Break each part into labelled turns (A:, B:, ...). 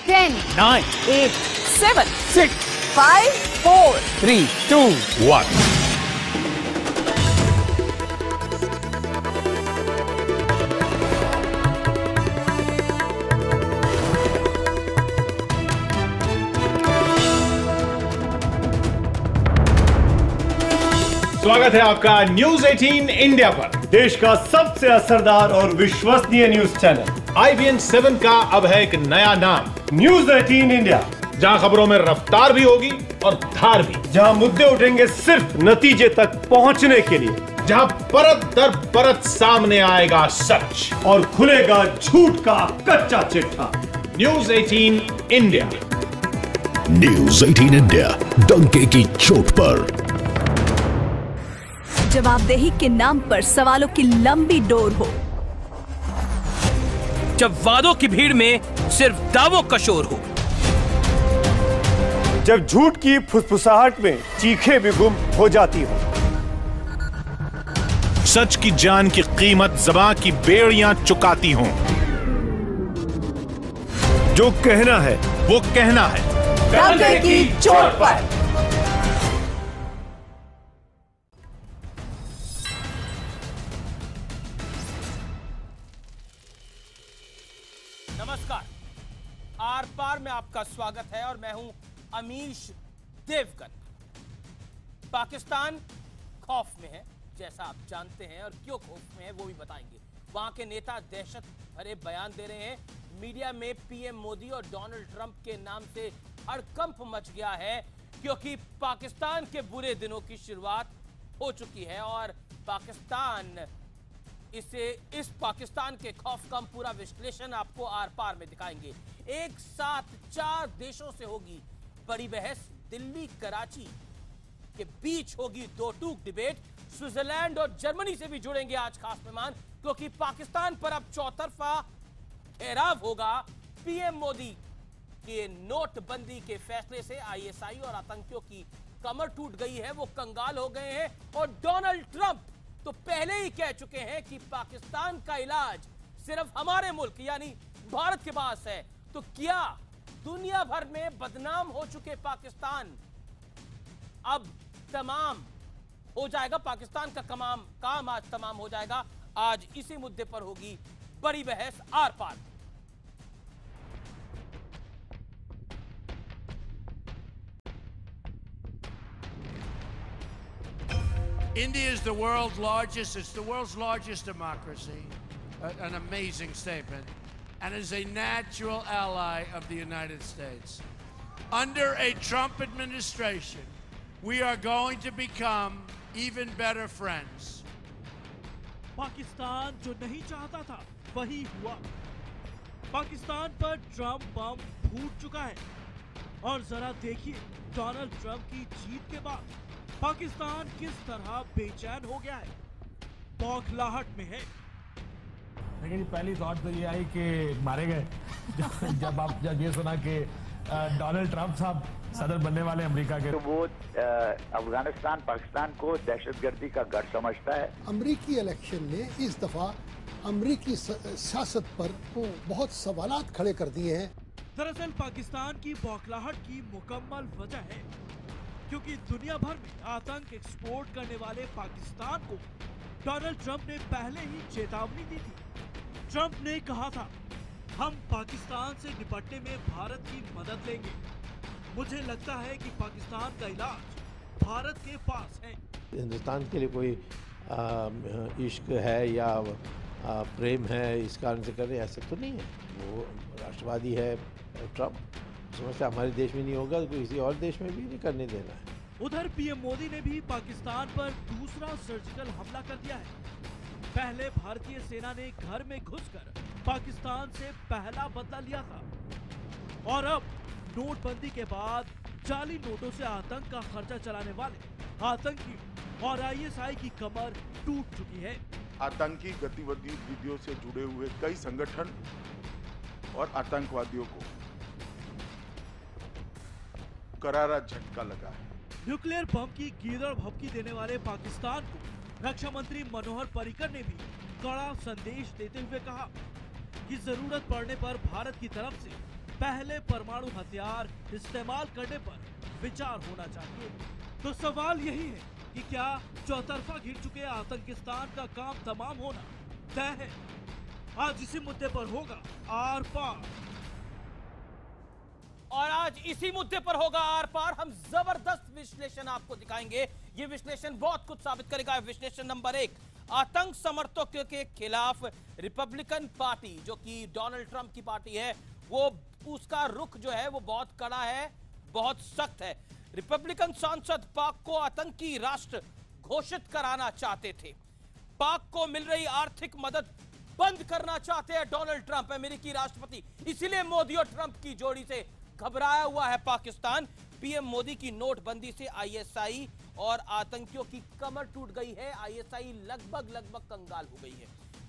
A: 10,
B: 9,
A: 8, 7,
B: 6,
A: 5, 4,
B: 3, 2, 1.
C: स्वागत है आपका न्यूज 18 इंडिया पर, देश का सबसे असरदार और विश्वसनीय न्यूज चैनल। IBN 7 का अब है एक नया नाम, न्यूज 18 इंडिया, जहां खबरों में रफ्तार भी होगी और धार भी, जहां मुद्दे उठेंगे सिर्फ नतीजे तक पहुंचने के लिए, जहां परत दर परत सामने आएगा सच और खुलेगा झूठ का कच्चा चिट्ठा। News 18 India.
D: न्यूज 18 इंडिया, डंके की चोट पर।
E: जवाबदेही के नाम पर सवालों की लंबी डोर हो,
F: जब वादों की भीड़ में सिर्फ दावों का शोर हो,
C: जब झूठ की फुसफुसाहट में चीखें भी गुम हो जाती हो,
G: सच की जान की कीमत ज़बां की बेड़ियां चुकाती हों।
C: जो कहना है
G: वो कहना है,
A: डंके की चोट पर।
F: नमस्कार, आर पार में आपका स्वागत है और मैं हूं अमीश देवगन। पाकिस्तान खौफ में है, जैसा आप जानते हैं, और क्यों खौफ में है वो भी बताएंगे। वहां के नेता दहशत भरे बयान दे रहे हैं। मीडिया में पीएम मोदी और डोनाल्ड ट्रंप के नाम से हड़कंप मच गया है, क्योंकि पाकिस्तान के बुरे दिनों की शुरुआत हो चुकी है और इस पाकिस्तान के खौफ का हम पूरा विश्लेषण आपको आर पार में दिखाएंगे। एक साथ 4 देशों से होगी बड़ी बहस। दिल्ली कराची के बीच होगी दो टूक डिबेट। स्विट्जरलैंड और जर्मनी से भी जुड़ेंगे आज खास मेहमान, क्योंकि पाकिस्तान पर अब चौतरफा घेराव होगा। पीएम मोदी के नोटबंदी के फैसले से ISI और आतंकियों की कमर टूट गई है, वो कंगाल हो गए हैं। और डोनाल्ड ट्रंप तो पहले ही कह चुके हैं कि पाकिस्तान का इलाज सिर्फ हमारे मुल्क यानी भारत के पास है। तो क्या दुनिया भर में बदनाम हो चुके पाकिस्तान अब तमाम हो जाएगा? पाकिस्तान का काम आज तमाम हो जाएगा। आज इसी मुद्दे पर होगी बड़ी बहस आर पार।
H: India is the world's largest democracy, an amazing statement, and is a natural ally of the United States. Under a Trump administration, we are going to become even better friends.
I: Pakistan जो नहीं चाहता था वही हुआ। पाकिस्तान पर ट्रंप बम फूट चुका है और जरा देखिए डोनाल्ड ट्रंप की जीत के बाद पाकिस्तान किस तरह बेचैन हो गया है, बौखलाहट में है।
J: लेकिन पहली थॉट तो ये आई कि मारे गए जब ये सुना कि डोनाल्ड ट्रंप साहब सदर बनने वाले अमेरिका के,
K: तो वो अफगानिस्तान पाकिस्तान को दहशतगर्दी का गढ़ समझता है।
L: अमेरिकी इलेक्शन ने इस दफा अमेरिकी सियासत पर बहुत सवालात खड़े कर दिए हैं।
I: दरअसल पाकिस्तान की बौखलाहट की मुकम्मल वजह है क्योंकि दुनिया भर में आतंक एक्सपोर्ट करने वाले पाकिस्तान को डोनाल्ड ट्रंप ने पहले ही चेतावनी दी थी। ट्रंप ने कहा था, हम पाकिस्तान से निपटने में भारत की मदद लेंगे। मुझे लगता है कि पाकिस्तान का इलाज भारत के पास है।
M: हिंदुस्तान के लिए कोई इश्क है या प्रेम है इस कारण से कर रहे, ऐसा तो नहीं है। वो राष्ट्रवादी है ट्रंप, समझता हमारे देश में नहीं होगा तो किसी और देश में भी नहीं करने देना है।
I: उधर पीएम मोदी ने भी पाकिस्तान पर दूसरा सर्जिकल हमला कर दिया है। पहले भारतीय सेना ने घर में घुसकर पाकिस्तान से पहला बदला लिया था और अब नोटबंदी के बाद जाली नोटों से आतंक का खर्चा चलाने वाले आतंकी और ISI की कमर टूट चुकी है।
N: आतंकी गतिविधियों से जुड़े हुए कई संगठन और आतंकवादियों को करारा झटका लगा है।
I: न्यूक्लियर बम की गीदड़ भभकी देने वाले पाकिस्तान को रक्षा मंत्री मनोहर पर्रिकर ने भी कड़ा संदेश देते हुए कहा कि जरूरत पड़ने पर भारत की तरफ से पहले परमाणु हथियार इस्तेमाल करने पर विचार होना चाहिए। तो सवाल यही है कि क्या चौतरफा घिर चुके आतंकिस्तान का काम तमाम होना तय है? आज इसी मुद्दे पर होगा आर पार,
F: और आज इसी मुद्दे पर होगा आर पार। हम जबरदस्त विश्लेषण आपको दिखाएंगे। ये विश्लेषण बहुत कुछ साबित करेगा। विश्लेषण नंबर 1, आतंक समर्थकों के खिलाफ रिपब्लिकन पार्टी, जो कि डोनाल्ड ट्रंप की पार्टी है, वो उसका रुख जो है वो बहुत कड़ा है, बहुत सख्त है। रिपब्लिकन सांसद पाक को आतंकी राष्ट्र घोषित कराना चाहते थे। पाक को मिल रही आर्थिक मदद बंद करना चाहते हैं डोनाल्ड ट्रंप, अमेरिकी राष्ट्रपति। इसीलिए मोदी और ट्रंप की जोड़ी से घबराया हुआ है पाकिस्तान। पीएम मोदी की नोटबंदी से आईएसआई और आतंकियों की कमर टूट गई है। आईएसआई लगभग कंगाल हो गई है।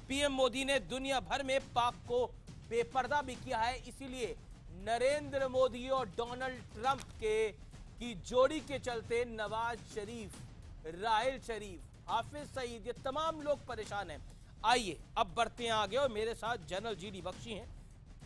F: पीएम मोदी ने दुनिया भर में पाक को बेपर्दा भी किया है। इसीलिए नरेंद्र मोदी और डोनाल्ड ट्रंप की जोड़ी के चलते नवाज शरीफ, राहिल शरीफ, हाफिज सईद, ये तमाम लोग परेशान हैं। आइए अब बढ़ते हैं आगे, और मेरे साथ जनरल जीडी बख्शी हैं,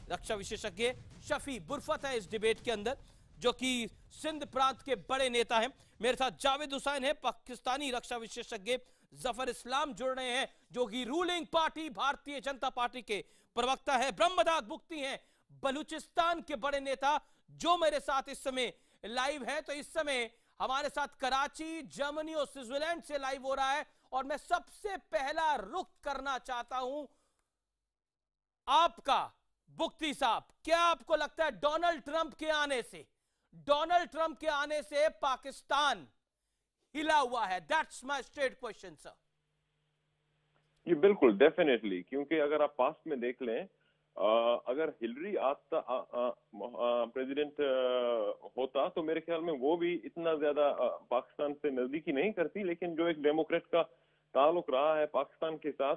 F: रक्षा विशेषज्ञ। शफी बुरफत है इस डिबेट के अंदर, जो कि सिंध प्रांत के बड़े नेता हैं। मेरे साथ जावेद हुसैन है, पाकिस्तानी रक्षा विशेषज्ञ। जफर इस्लाम जुड़ रहे हैं, जो कि ruling party Bharatiya Janata party के प्रवक्ता है। ब्रह्मदास बुख्ती हैं, बलूचिस्तान के बड़े नेता, जो मेरे साथ इस समय लाइव है। तो इस समय हमारे साथ कराची, जर्मनी और स्विट्जरलैंड से लाइव हो रहा है। और मैं सबसे पहला रुख करना चाहता हूं आपका, बुख्ती साहब, क्या आपको लगता है डोनाल्ड ट्रंप के आने से पाकिस्तान हिला हुआ है? That's my straight question sir.
B: ये बिल्कुल डेफिनेटली, क्योंकि अगर आप पास्ट में देख लें, अगर हिलरी प्रेसिडेंट होता तो मेरे ख्याल में वो भी इतना ज्यादा पाकिस्तान से नजदीकी नहीं करती। लेकिन जो एक डेमोक्रेट का ताल्लुक रहा है पाकिस्तान के साथ,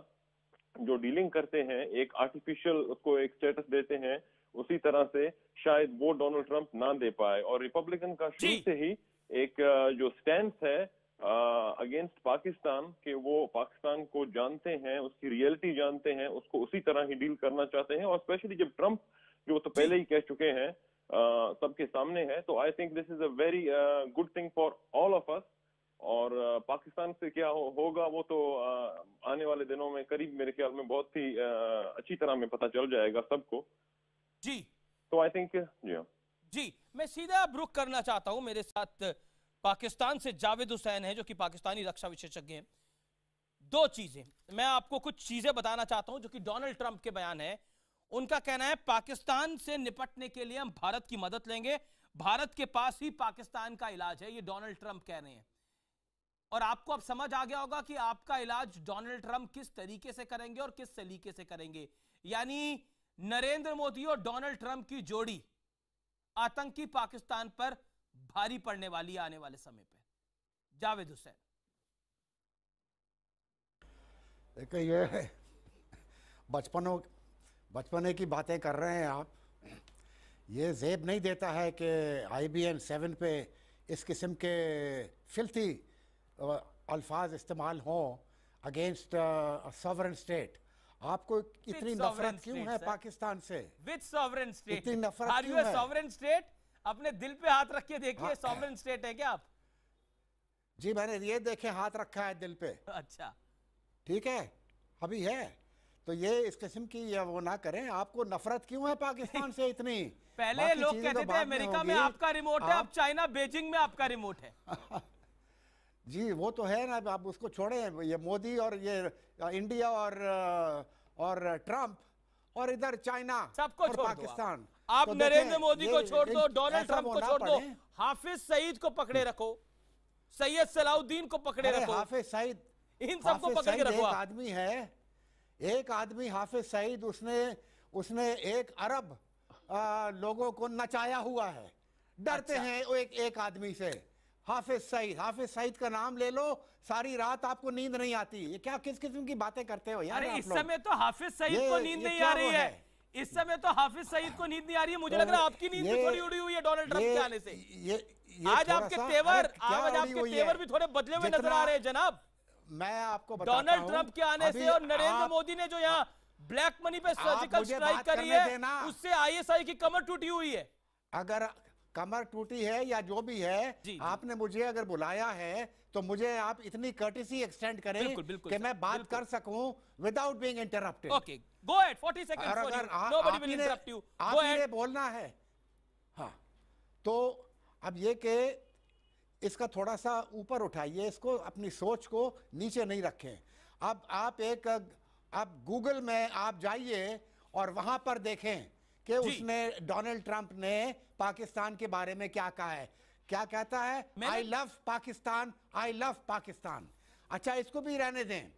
B: जो डीलिंग करते हैं, एक आर्टिफिशियल उसको एक स्टेटस देते हैं, उसी तरह से शायद वो डोनाल्ड ट्रंप ना दे पाए। और रिपब्लिकन का शुरू से ही एक जो स्टैंड है अगेंस्ट पाकिस्तान, के वो पाकिस्तान को जानते हैं, उसकी रियलिटी जानते हैं, उसको उसी तरह ही डील करना चाहते हैं। और स्पेशली जब ट्रंप, जो तो पहले ही कह चुके हैं, सबके सामने है, तो I think this is a very good thing for all of us. और पाकिस्तान से क्या होगा वो तो आने वाले दिनों में करीब मेरे ख्याल में बहुत ही अच्छी तरह में पता चल जाएगा सबको
F: जी।
B: तो आई थिंक
F: जी मैं सीधा अब रुख करना चाहता हूं। मेरे साथ पाकिस्तान से जावेद हुसैन है, जो कि पाकिस्तानी रक्षा विशेषज्ञ हैं। दो चीजें मैं आपको कुछ चीजें बताना चाहता हूं जो कि डोनाल्ड ट्रंप के बयान है। उनका कहना है पाकिस्तान से निपटने के लिए हम भारत की मदद लेंगे, भारत के पास ही पाकिस्तान का इलाज है, ये डोनाल्ड ट्रंप कह रहे हैं। और आपको अब समझ आ गया होगा कि आपका इलाज डोनाल्ड ट्रंप किस तरीके से करेंगे और किस सलीके से करेंगे। यानी नरेंद्र मोदी और डोनाल्ड ट्रंप की जोड़ी आतंकी पाकिस्तान पर भारी पड़ने वाली है आने वाले समय पे। जावेद हुसैन।
O: देखिए, ये बचपने की बातें कर रहे हैं आप। ये जेब नहीं देता है कि IBM 7 पे इस किस्म के फिल्थी अल्फाज इस्तेमाल हों अगेंस्ट सॉवरेन स्टेट। आपको इतनी नफरत क्यों है पाकिस्तान से?
F: विद सॉवरेन स्टेट
O: इतनी नफरत क्यों है?
F: सॉवरेन स्टेट अपने दिल पे हाथ रख के देखिए, सॉवरेन स्टेट है क्या आप?
O: जी मैंने ये देखे हाथ रखा है दिल पे।
F: अच्छा
O: ठीक है, अभी है। तो ये इस किस्म की या वो ना करें। आपको नफरत क्यों है पाकिस्तान से इतनी?
F: पहले लोग कहते थे अमेरिका में आपका रिमोट है, अब चाइना बीजिंग में आपका रिमोट है।
O: जी वो तो है ना, आप उसको छोड़े। ये मोदी और ये इंडिया और ट्रंप और इधर चाइना
F: सबको
O: और पाकिस्तान।
F: आप नरेंद्र मोदी को छोड़ दो, डोनाल्ड ट्रंप को छोड़ दो, हाफिज सईद को पकड़े रखो, सैयद सलाउद्दीन को पकड़े रखो,
O: हाफिज सईद,
F: इन सबको पकड़ के रखो।
O: एक आदमी है, एक आदमी हाफिज सईद, उसने 1 अरब लोगों को नचाया हुआ है। डरते हैं एक आदमी से। हाफिज सईद का नाम ले लो, सारी रात आपको नींद नहीं आती। ये क्या किस किस्म की बातें करते हो यार?
F: अरे इस समय तो हाफिज सईद को नींद नहीं आ रही है। इस समय तो हाफिज सईद को नींद नहीं आ रही है। मुझे लग रहा है आपकी नींद भी थोड़ी उड़ी हुई है डोनाल्ड ट्रंप के आने से। आज आपके तेवर भी थोड़े बदले हुए नजर आ रहे हैं जनाब।
O: मैं आपको बताता हूं,
F: डोनाल्ड ट्रंप के आने से और नरेंद्र मोदी ने जो यहाँ ब्लैक मनी पे
O: आप
F: सर्जिकल
O: मुझे
F: स्ट्राइक
O: बात
F: करी
O: करने
F: है,
O: देना।
F: उससे आईएसआई की कमर टूटी हुई है।
O: अगर कमर टूटी है या जो भी है, आपने मुझे अगर बुलाया है तो मुझे आप इतनी कर्टेसी एक्सटेंड करें कि मैं बात कर सकूं without being interrupted.
F: Okay, go ahead, 40 seconds for you, nobody will interrupt you, go ahead.
O: बोलना है। हाँ, तो अब ये कि इसका थोड़ा सा ऊपर उठाइए, इसको अपनी सोच को नीचे नहीं रखें। अब आप गूगल में आप जाइए और वहां पर देखें कि उसने डोनाल्ड ट्रंप ने पाकिस्तान के बारे में क्या कहा है। क्या कहता है? I love Pakistan, I love Pakistan. अच्छा, इसको भी रहने दें,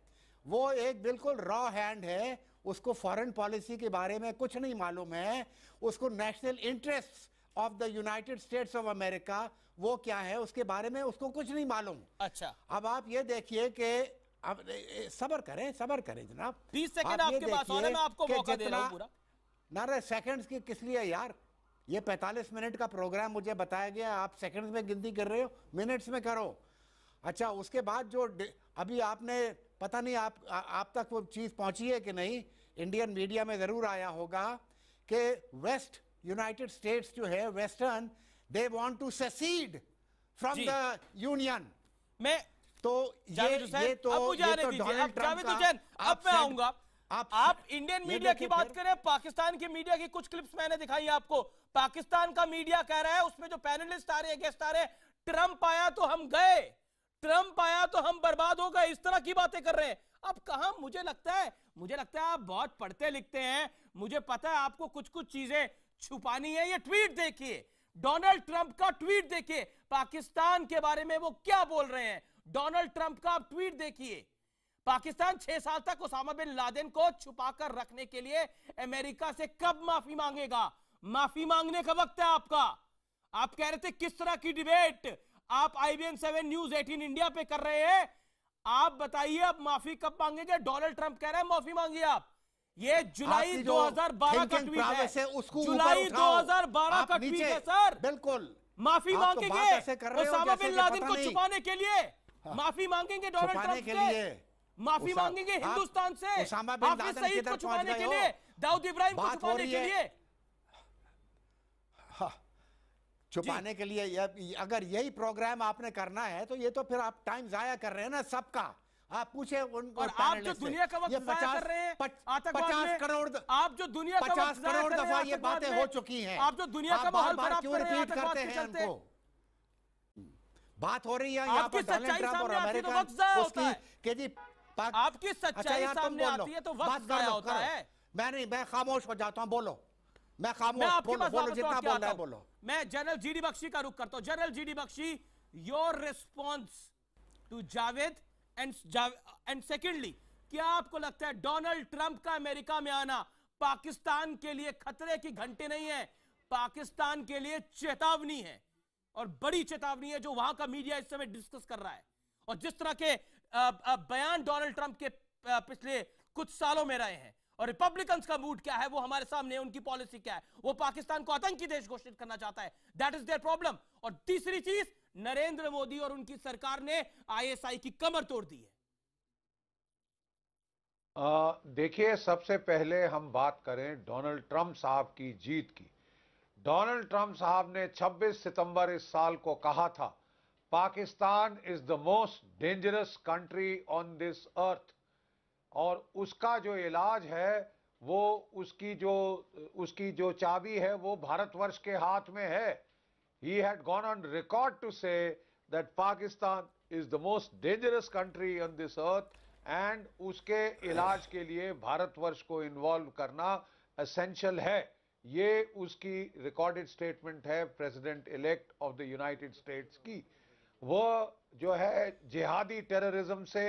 O: वो एक बिल्कुल रॉ हैंड है, उसको फॉरेन पॉलिसी के बारे में कुछ नहीं मालूम है, उसको national interest of the United states of America वो क्या है उसके बारे में उसको कुछ नहीं मालूम।
F: अच्छा,
O: अब आप ये देखिए कि अब सब्र करें जनाब,
F: 20 सेकंड आपके पास और है, मैं आपको मौका दे रहा हूं पूरा।
O: ना रे सेकंड्स की किस लिए यार, ये 45 मिनट का प्रोग्राम मुझे बताया गया, आप सेकंड्स में गिनती कर रहे हो, मिनट्स में करो। अच्छा, उसके बाद जो अभी आपने पता नहीं आप तक वो चीज पहुंची है कि नहीं, इंडियन मीडिया में जरूर आया होगा कि वेस्ट यूनाइटेड स्टेट्स जो है western, they want to secede from the union.
F: मैं
O: तो ये तो
F: डोनाल्ड ट्रंप का, अब मैं आऊंगा। आप इंडियन मीडिया की बात करें, पाकिस्तान की मीडिया की कुछ क्लिप्स मैंने दिखाई आपको। पाकिस्तान का मीडिया कह रहा है, उसमें जो पैनलिस्ट आ रहे हैं, गेस्ट आ रहे हैं, ट्रंप आया तो हम गए, ट्रंप आया तो हम बर्बाद हो गए, इस तरह की बातें कर रहे हैं। अब कहां, मुझे लगता है आप बहुत पढ़ते लिखते हैं, मुझे पता है आपको कुछ कुछ चीजें छुपानी है। ये ट्वीट देखिए, डोनाल्ड ट्रंप का ट्वीट देखिए, पाकिस्तान के बारे में वो क्या बोल रहे हैं। डोनाल्ड ट्रंप का आप ट्वीट देखिए। पाकिस्तान 6 साल तक उसामा बिन लादेन को छुपाकर रखने के लिए अमेरिका से कब माफी मांगेगा? माफी मांगने का वक्त है आपका। आप कह रहे थे किस तरह की डिबेट आप IBN 7 न्यूज 18 इंडिया पे कर रहे हैं, आप बताइए अब माफी कब मांगेंगे? डोनाल्ड ट्रंप कह रहे हैं माफी मांगिए आप। ये जुलाई 2012 का ट्वीट है, जुलाई 2012 का ट्वीट है सर।
O: बिल्कुल
F: माफी मांगेंगे उसामा बिन लादेन को छुपाने के लिए, माफी मांगेंगे डोनाल्ड ट्रंप के लिए, माफी मांगेंगे हिंदुस्तान से हाफिज सईद को छुपाने के लिए, दाऊद इब्राहिम को छुपाने के लिए,
O: छुपाने के लिए। अगर यही प्रोग्राम आपने करना है तो ये तो फिर आप टाइम जाया कर रहे हैं ना सबका। आप पूछे उनको,
F: और आप जो दुनिया का वक्त जाया कर रहे हैं,
O: 50 करोड़,
F: आप जो दुनिया का
O: 50 करोड़ दफा ये बातें हो चुकी हैं,
F: आप जो दुनिया का माहौल खराब कर रहे हैं,
O: करते हैं उनको। बात हो रही है यहाँ पर
F: डोनाल्ड ट्रंप और अमेरिका
O: उसकी कि जी
F: आपकी सच्चाई सामने आती है तो वक्त जाया होता है।
O: मैं खामोश हो जाता हूं, बोलो। मैं खामोश, बोलो जितना बोल रहा है बोलो।
F: मैं जनरल GD बख्शी का रुख करता हूं। General GD Bakshi, your response to Javed and secondly, क्या आपको लगता है डोनाल्ड ट्रंप का अमेरिका में आना पाकिस्तान के लिए खतरे की घंटी नहीं है, पाकिस्तान के लिए चेतावनी है, और बड़ी चेतावनी है जो वहां का मीडिया इस समय डिस्कस कर रहा है? और जिस तरह के बयान डोनाल्ड ट्रंप के पिछले कुछ सालों में रहे हैं, और रिपब्लिकन्स का मूड क्या है वो हमारे सामने है, उनकी पॉलिसी क्या है, वो पाकिस्तान को आतंकी देश घोषित करना चाहता है, दैट इज देयर प्रॉब्लम। और तीसरी चीज, नरेंद्र मोदी और उनकी सरकार ने ISI की कमर तोड़ दी है।
P: देखिए, सबसे पहले हम बात करें डोनाल्ड ट्रंप साहब की जीत की। डोनाल्ड ट्रंप साहब ने 26 सितंबर इस साल को कहा था, Pakistan is the most dangerous country on this earth, और उसका जो इलाज है वो उसकी जो चाबी है वो भारतवर्ष के हाथ में है। He had gone on record to say that Pakistan is the most dangerous country on this earth, and उसके इलाज के लिए भारतवर्ष को इन्वॉल्व करना एसेंशियल है। ये उसकी रिकॉर्डेड स्टेटमेंट है president elect of the United states की। वो जो है जिहादी टेररिज्म से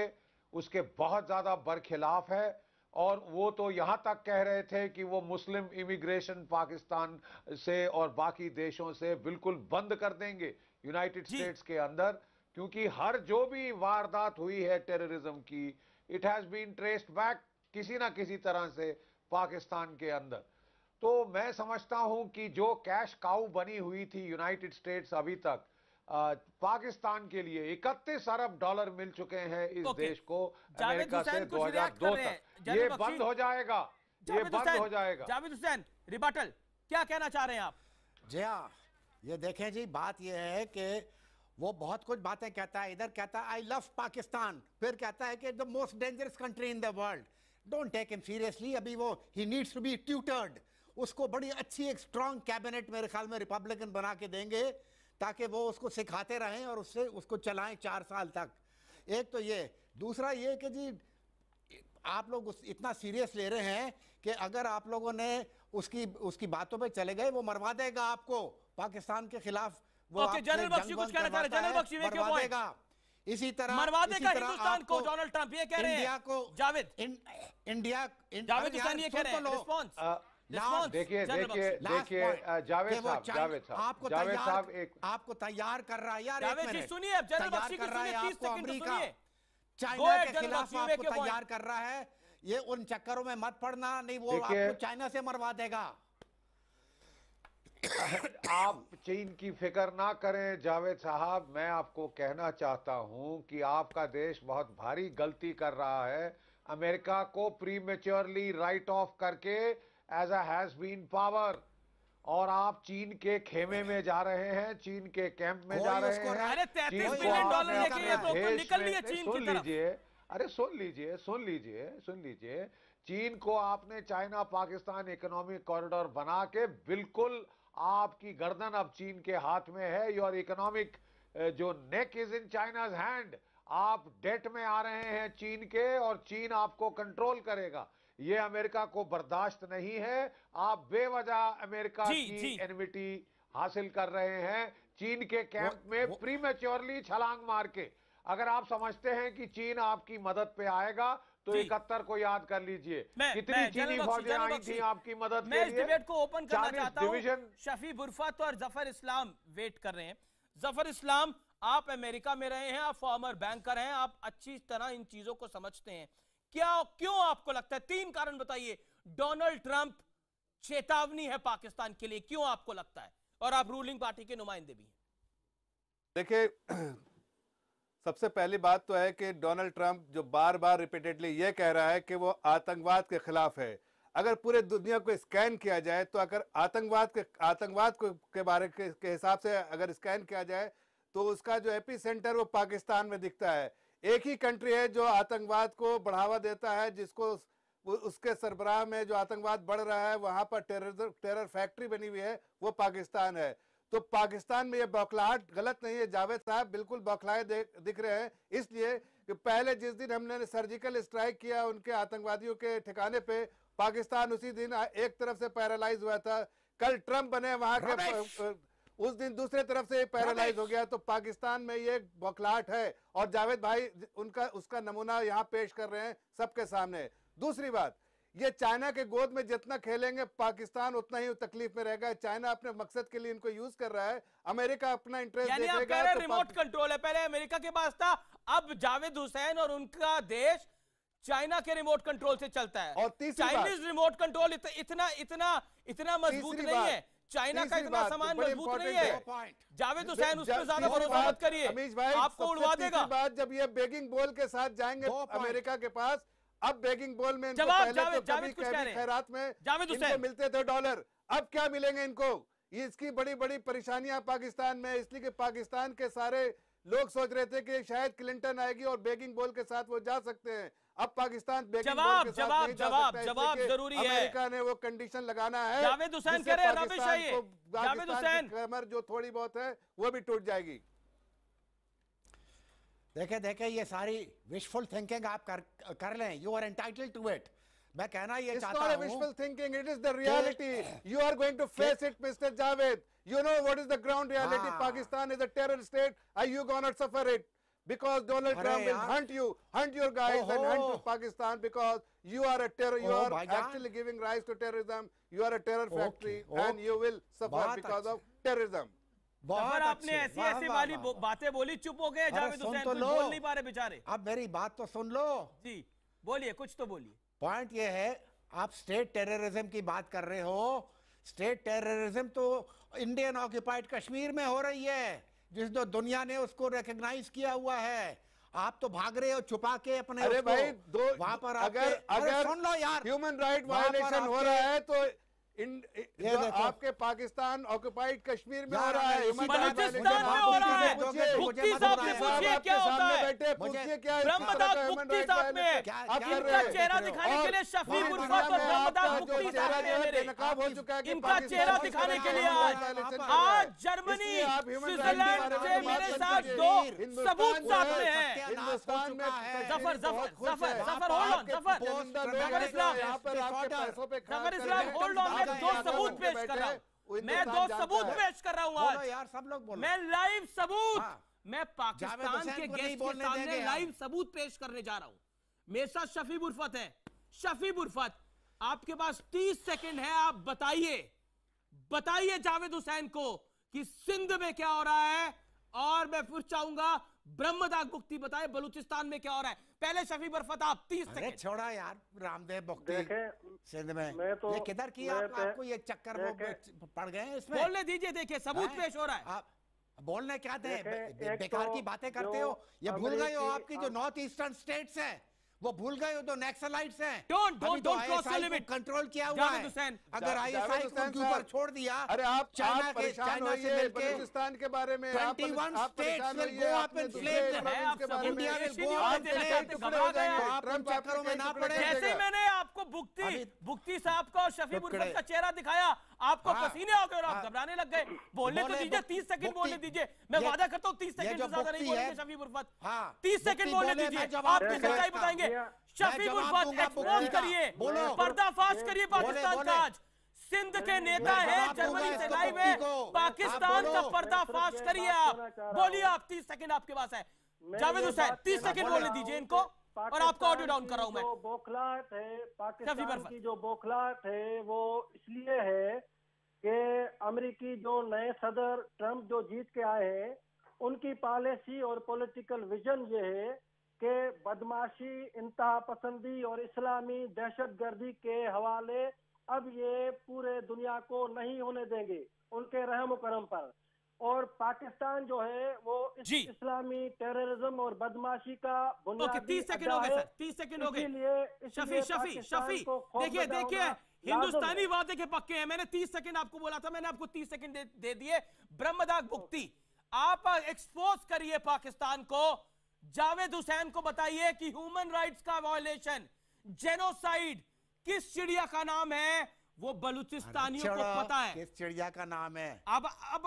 P: उसके बहुत ज़्यादा बरखिलाफ है, और वो तो यहाँ तक कह रहे थे कि वो मुस्लिम इमिग्रेशन पाकिस्तान से और बाकी देशों से बिल्कुल बंद कर देंगे यूनाइटेड स्टेट्स के अंदर, क्योंकि हर जो भी वारदात हुई है टेररिज्म की, it has been traced back किसी ना किसी तरह से पाकिस्तान के अंदर। तो मैं समझता हूं कि जो कैश काउ बनी हुई थी यूनाइटेड स्टेट्स अभी तक, पाकिस्तान के लिए 31 अरब डॉलर मिल चुके हैं इस देश को अमेरिका से 2002 तक, ये बंद हो जाएगा। ये बंद हो जाएगा।
F: जावेद हुसैन, रिबटल क्या कहना चाह रहे हैं आप?
O: जी हाँ, ये देखें जी, बात ये है कि वो बहुत कुछ बातें कहता है। इधर कहता है आई लव पाकिस्तान, फिर कहता है कि the most dangerous country in the world. Don't take him seriously. अभी वो ही नीड्स टू बी ट्यूटर्ड। उसको बड़ी अच्छी एक स्ट्रॉन्ग कैबिनेट मेरे ख्याल में रिपब्लिकन बना के देंगे, ताकि वो उसको सिखाते रहें और उससे उसको चलाएं 4 साल तक। एक तो ये, दूसरा ये कि जी आप लोग इतना सीरियस ले रहे हैं कि अगर आप लोगों ने उसकी बातों पे चले गए, वो मरवा देगा आपको पाकिस्तान के खिलाफ। वो
F: जनरल बख्शी कुछ कहना चाह रहे हैं। जनरल बख्शी
O: मरवा देगा। इसी तरह
F: मरवा देगा हिंदुस्तान को डोनाल्ड ट्रंप, ये कह रहे हैं।
O: इंडिया को
F: जावेद
O: जावेद
F: हुसैन ये कह रहे हैं। रिस्पॉन्स
P: देखिए जावेद साहब
O: आपको तैयार कर रहा है यार।
F: जावेद जी सुनिए, अब जनरल बख्शी की सुनिए, 30 सेकंड सुनिए।
O: चाइना के खिलाफ आपको तैयार कर रहा है। ये उन चक्करों में मत पड़ना, नहीं वो आपको चाइना से मरवा देगा।
P: आप चीन की फिक्र ना करें जावेद साहब। मैं आपको कहना चाहता हूं कि आपका देश बहुत भारी गलती कर रहा है, अमेरिका को प्रीमेच्योरली राइट ऑफ करके as a has been power, और आप चीन के खेमे में जा रहे हैं, चीन के कैंप में जा रहे हैं।
F: अरे $33 बिलियन लेके तो निकल लिए चीन की तरफ।
P: अरे सुन लीजिए, चीन को आपने चाइना पाकिस्तान इकोनॉमिक कॉरिडोर बना के बिल्कुल आपकी गर्दन अब चीन के हाथ में है। योर इकोनॉमिक जो neck is in China's hand. आप डेट में आ रहे हैं चीन के, और चीन आपको कंट्रोल करेगा। ये अमेरिका को बर्दाश्त नहीं है। आप बेवजह अमेरिका की एनमिटी हासिल कर रहे हैं चीन के कैंप में प्रीमेच्योरली छलांग मार के। अगर आप समझते हैं कि चीन आपकी मदद पे आएगा तो 71 को याद कर लीजिए, कितनी चीनी फौजें आई थी आपकी मदद के लिए।
F: मैं इस डिबेट को ओपन करना चाहता हूं। शफी बुरफत और जफर इस्लाम वेट कर रहे हैं। जफर इस्लाम, आप अमेरिका में रहे हैं, आप फॉर्मर बैंकर हैं, आप अच्छी तरह इन चीजों को समझते हैं। क्यों आपको लगता है, 3 कारण बताइए, डोनाल्ड ट्रंप चेतावनी है पाकिस्तान के लिए, क्यों आपको लगता है? और आप रूलिंग पार्टी के नुमाइंदे भी हैं।
Q: देखिए, सबसे पहली बात तो है कि डोनाल्ड ट्रंप जो बार बार रिपीटेडली ये कह रहा है कि वो आतंकवाद के खिलाफ है। अगर पूरे दुनिया को स्कैन किया जाए तो अगर आतंकवाद के बारे के हिसाब से अगर स्कैन किया जाए तो उसका जो एपी सेंटर वो पाकिस्तान में दिखता है। एक ही कंट्री है जो आतंकवाद को बढ़ावा देता है, जिसको उसके सरबराह में जो आतंकवाद बढ़ रहा है, वहां पर टेरर फैक्ट्री बनी हुई है, वो पाकिस्तान है। तो पाकिस्तान में ये बौखलाहट गलत नहीं है। जावेद साहब बिल्कुल बौखलाए दिख रहे हैं, इसलिए कि पहले जिस दिन हमने सर्जिकल स्ट्राइक किया उनके आतंकवादियों के ठिकाने पे, पाकिस्तान उसी दिन एक तरफ से पैरालाइज हुआ था। कल ट्रंप बने वहां के उस दिन दूसरे तरफ से पैरालाइज हो गया। तो पाकिस्तान में ये बौखलाहट है, और जावेद भाई उसका नमूना यहाँ पेश कर रहे हैं सबके सामने। दूसरी बात, ये चाइना के गोद में जितना खेलेंगे पाकिस्तान उतना ही तकलीफ में रहेगा। चाइना अपने मकसद के लिए इनको यूज कर रहा है, अमेरिका अपना इंटरेस्ट देखेगा।
F: तो रिमोट कंट्रोल है, पहले अमेरिका के पास था, अब जावेद हुसैन और उनका देश चाइना के रिमोट कंट्रोल से चलता है।
Q: और
F: चाइनीज रिमोट कंट्रोल इतना मजबूत नहीं है, चाइना का इतना सामान मजबूत नहीं है। जावेद हुसैन उस पर ज्यादा भरोसा मत करिए, आपको उड़वा देगा।
Q: बात जब ये बेगिंग बॉल के साथ जाएंगे अमेरिका के पास, अब बेगिंग बॉल में इनको
F: जवाब
Q: पहले तो कभी खैरात में इनको मिलते थे $, अब क्या मिलेंगे इनको? ये इसकी बड़ी बड़ी परेशानियां पाकिस्तान में, इसलिए कि पाकिस्तान के सारे लोग सोच रहे थे कि शायद क्लिंटन आएगी और बेगिंग बॉल के साथ वो जा सकते हैं। अब पाकिस्तान बेगिंग बॉल के साथ नहीं जा सकता है,
F: जवाब जरूरी है।
Q: अमेरिका ने वो कंडीशन लगाना है।
F: जावेद हुसैन कह रहे हैं रबिश है ये। जावेद हुसैन,
Q: कमर जो थोड़ी बहुत है वो भी टूट जाएगी।
O: देखे ये सारी विशफुल थिंकिंग आप कर लें, you are entitled to it. मैं कहना ये चाहता हूं,
Q: it's not a wishful thinking, it is the reality. You are going to face it, Mr. Javed. You know what is the ground reality. Pakistan is a terror state. Are you gonna suffer it? Because Donald Trump will hunt your guys and hunt Pakistan, because you are a terror. You are actually giving rise to terrorism. You are a terror factory, and you will suffer because of terrorism.
F: बहुत आपने ऐसी वाली बातें बोली, चुप हो गए जावेद हुसैन, कुछ बोल नहीं पा रहे बेचारे।
O: अब मेरी बात तो सुन लो
F: जी, बोलिए, कुछ तो बोलिए।
O: पॉइंट ये है, आप स्टेट टेररिज्म की बात कर रहे हो। स्टेट टेररिज्म तो इंडियन ऑक्युपाइड कश्मीर में हो रही है, जिस दुनिया ने उसको रिकॉग्नाइज किया हुआ है। आप तो भाग रहे हो छुपा के अपने।
Q: अरे भाई
O: वहां पर
Q: अगर
O: सुन लो यार,
Q: ह्यूमन राइट वायलेशन हो रहा है तो आपके पाकिस्तान ऑक्युपाइड कश्मीर में हो रहा है,
F: बलूचिस्तान में हो रहा है। मुफ्ती साहब से पूछिए क्या होता है, ब्रह्मदाग मुफ्ती साहब में इनका चेहरा दिखाने के लिए शफी उर्फत और ब्रह्मदाग मुफ्ती साहब में मेरे इनका चेहरा दिखाने के लिए आज जर्मनी स्विट्जरलैंड से मेरे साथ दो सबूत साथ में है। Zafar Zafar Zafar Zafar hold on, Zafar Islam hold on, दो सबूत पेश कर रहा हूं, मैं दो सबूत पेश कर रहा हूं आज
O: यार, सब लोग बोलो।
F: मैं लाइव सबूत मैं पाकिस्तान के गेस्ट के सामने लाइव सबूत पेश करने जा रहा हूं। मेरे साथ शफीब उर्फत है। शफीब उर्फत, आपके पास 30 सेकंड है, आप बताइए जावेद हुसैन को कि सिंध में क्या हो रहा है, और मैं फिर चाहूंगा ब्रह्मदाग मुफ्ती बताए बलूचिस्तान में क्या हो रहा है। पहले शफीब उर्फत आप 30 सेकंड।
O: छोड़ा यार रामदेव मुफ्ती सिंध में ये किधर किया आपको ये चक्कर वो पड़ गए इसमें?
F: बोलने दीजिए, देखिए सबूत पेश हो रहा है।
O: आप बोलने क्या थे, बेकार की बातें करते हो। ये भूल गए हो आपकी जो नॉर्थ ईस्टर्न स्टेट्स हैं वो भूल गए हो, तो नक्सलाइट्स हैं।
F: Don't cross the limit.
O: Control किया हुआ है। अगर आईएसआई को उनके ऊपर छोड़ दिया,
Q: अरे आप
O: चाइना से मिलके
Q: बलूचिस्तान के बारे में
O: 21 states will go up in flames, India will go up in flames. आप उन चक्करों में ना पड़े।
F: जैसे मैंने आपको भुक्ती साहब का और शफीब उर्फत का चेहरा दिखाया, आपको पसीने आ गए और आप घबराने लग गए। बोलने तो दीजिए, 30 सेकंड बोलने दीजिए। मैं वादा करता हूँ 30 सेकंड से ज्यादा नहीं बोलेंगे शफीब उर्फत। 30 सेकंड बोलने दीजिए, आपकी सच्चाई बताएंगे। शफीब उर्फत एक्सपोज करिए, पर्दाफाश करिए पाकिस्तान का। आज सिंध के नेता है जर्मनी से लाइव है, पाकिस्तान का पर्दाफाश करिए। आप बोलिए, आप 30 सेकंड आपके पास है। जावेद हुसैन 30 सेकंड बोलने दीजिए इनको, और आपको ऑडियो डाउन कर रहा हूं मैं।
R: जो बौखलाहट है पाकिस्तान की, जो बौखलाहट है वो इसलिए है कि अमेरिकी जो नए सदर ट्रंप जो जीत के आए हैं, उनकी पॉलिसी और पॉलिटिकल विजन ये है कि बदमाशी, इंतहा पसंदी और इस्लामी दहशतगर्दी के हवाले अब ये पूरे दुनिया को नहीं होने देंगे उनके रहम करम पर। और पाकिस्तान जो है वो इस्लामी टेररिज्म और बदमाशी का बुनियादी
F: 30 सेकंड हो गए सर, 30 सेकंड हो गए। शफी देखिए हिंदुस्तानी वादे के पक्के हैं। मैंने 30 सेकंड आपको बोला था, मैंने आपको 30 सेकंड दे दिए। ब्रह्मदाग मुफ्ती, आप एक्सपोज करिए पाकिस्तान को। जावेद हुसैन को बताइए कि ह्यूमन राइट्स का वायलेशन, जेनोसाइड किस चिड़िया का नाम है, वो बलूचिस्तानियों को पता है
O: किस चिड़िया का नाम है।
F: अब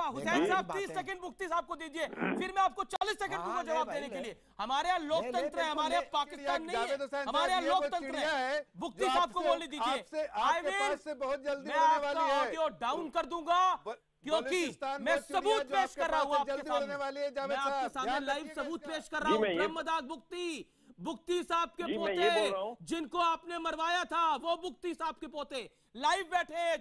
F: हुसैन साहब 30 सेकंड मुफ्ती साहब को दीजिए, फिर मैं आपको 40 सेकंड दूंगा जवाब देने के लिए। हमारे यहाँ लोकतंत्र है, हमारे यहाँ पाकिस्तान नहीं है, हमारे यहाँ लोकतंत्र है। मुफ्ती साहब को बोलने दीजिए। मैं आपका ऑडियो डाउन कर दूंगा क्योंकि मैं सबूत पेश कर रहा हूँ आपके सामने। मैं आपके सामने लाइव सबूत पेश कर रहा हूँ। ब्रह्मदाग मुफ्ती साहब के पोते जिनको आपने मरवाया था, वो मुफ्ती साहब के पोते लाइव बैठे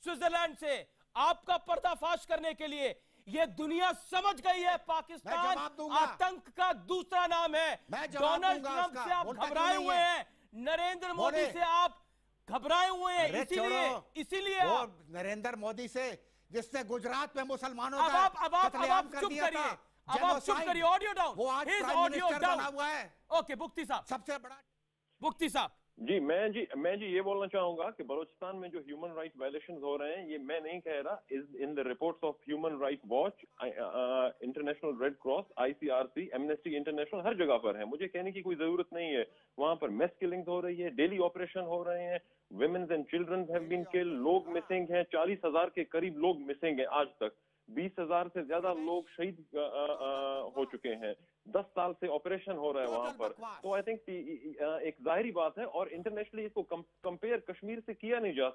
F: स्विट्जरलैंड से आपका पर्दाफाश करने के लिए। ये दुनिया समझ गई है पाकिस्तान आतंक का दूसरा नाम है। डोनाल्ड ट्रंप से आप घबराए हुए हैं, नरेंद्र मोदी से आप घबराए हुए हैं, इसीलिए
O: नरेंद्र मोदी से जिसने गुजरात में मुसलमानों
F: का कत्लेआम कर दिया था। अब आप चुप करिए, ऑडियो डाउन।
O: वो आज प्राइम मिनिस्टर बना हुआ है।
F: ओके मुफ्ती साहब,
O: सबसे बड़ा
F: मुफ्ती साहब।
B: मैं ये बोलना चाहूंगा कि बलूचिस्तान में जो ह्यूमन राइट वायलेशंस हो रहे हैं, ये मैं नहीं कह रहा, is in the reports of human right watch, international red cross, ICRC, amnesty international, हर जगह पर है। मुझे कहने की कोई जरूरत नहीं है। वहां पर मैस किलिंग हो रही है, डेली ऑपरेशन हो रहे हैं, women's and children have been killed, लोग मिसिंग हैं, 40,000 के करीब लोग मिसिंग हैं आज तक, 20,000 से ज्यादा लोग शहीद हो चुके हैं, 10 साल से ऑपरेशन हो रहा है वहां पर। तो आई थिंक एक जाहिरी बात है, और इंटरनेशनली इसको कंपेयर कश्मीर से किया नहीं जा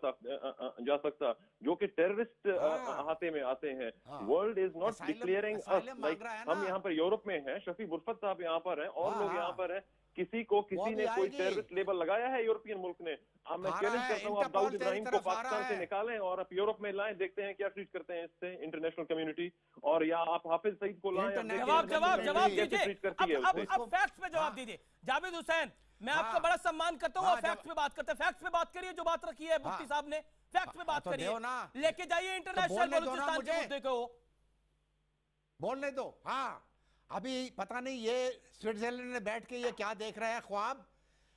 B: सकता जो कि टेररिस्ट हाथे में आते हैं। World is not declaring us like, हम यहाँ पर यूरोप में हैं, शफीक उर्फत साहब यहाँ पर हैं और लोग यहाँ पर हैं, किसी ने कोई टेररिस्ट लेबल लगाया है यूरोपियन मुल्क ने? अब मैं चैलेंज करता हूँ, आप दाऊद इब्राहिम को पाकिस्तान से निकालें और आप यूरोप में लाएं, देखते हैं क्या ट्रीट करते हैं इससे इंटरनेशनल कम्युनिटी, और या आप हाफिज सईद को लाएं।
F: जवाब दीजिए, अब फैक्ट्स पे जवाब दीजिए। जावेद हुसैन, मैं आपका बड़ा सम्मान करता हूँ, फैक्ट्स पे बात करते हैं, फैक्ट्स पे बात करिए, जो बात रखी है मुफ्ती साहब ने, फैक्ट्स पे बात करिए, लेके जाइए इंटरनेशनल बलूचिस्तान के मुद्दे को।
O: बोलने दो। हाँ, अभी पता नहीं ये स्विट्जरलैंड में बैठ के ये क्या देख रहे हैं ख्वाब।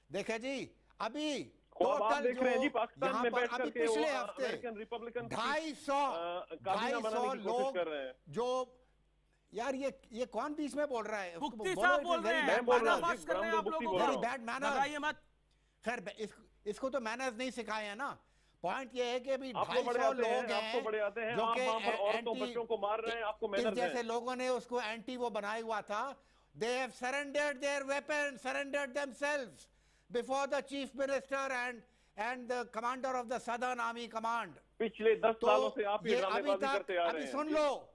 O: देखे जी अभी टोटल
B: देख रहे हैं जी पाकिस्तान
O: यहाँ
B: में
O: पर
B: बैठ
O: अभी
B: करके
O: पिछले
B: वो
O: हफ्ते
B: अमेरिकन रिपब्लिकन
O: 250 लोग
B: कर रहे हैं।
O: जो यार ये कौन बीच में बोल रहा है?
F: मुफ्ती साहब बोल रहे हैं, पर्दाफाश कर रहे हैं आप लोगों को।
O: वेरी बैड
F: लगाइए मत।
O: खैर इसको तो मैनर्स नहीं सिखाए हैं ना। पॉइंट ये है कि अभी
B: आपको
O: 250 लोग
B: आपको बड़े आते हैं,
O: जो
B: आप
O: कि
B: वहां पर औरतों बच्चों को मार रहे हैं, आपको मैनर्स
O: जैसे लोगों ने उसको एंटी वो बनाया हुआ था। They have surrendered their weapons, surrendered themselves before the chief minister and the commander of the Southern Army Command.
B: पिछले 10 सालों से आप ये ड्रामेबाजी करते आ रहे
O: अभी
B: हैं।
O: सुन लो,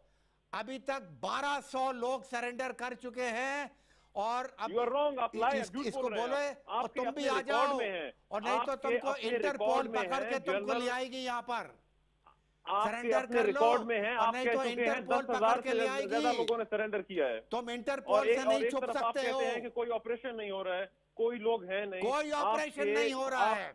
O: अभी तक 1200 लोग सरेंडर कर चुके हैं और अब इसको बोले और तुम भी आ जाओ और नहीं तो तुमको इंटरपोल पकड़ के तुमको ले आएगी यहाँ पर।
B: सरेंडर कर रिकॉर्ड में है, आप कह चुके हैं 10,000 से ज्यादा लोगों ने सरेंडर किया है।
O: तुम इंटरपोल से नहीं छुप सकते हो।
B: कहते हैं कि कोई ऑपरेशन नहीं हो रहा है, कोई लोग हैं नहीं,
O: कोई ऑपरेशन नहीं हो रहा है।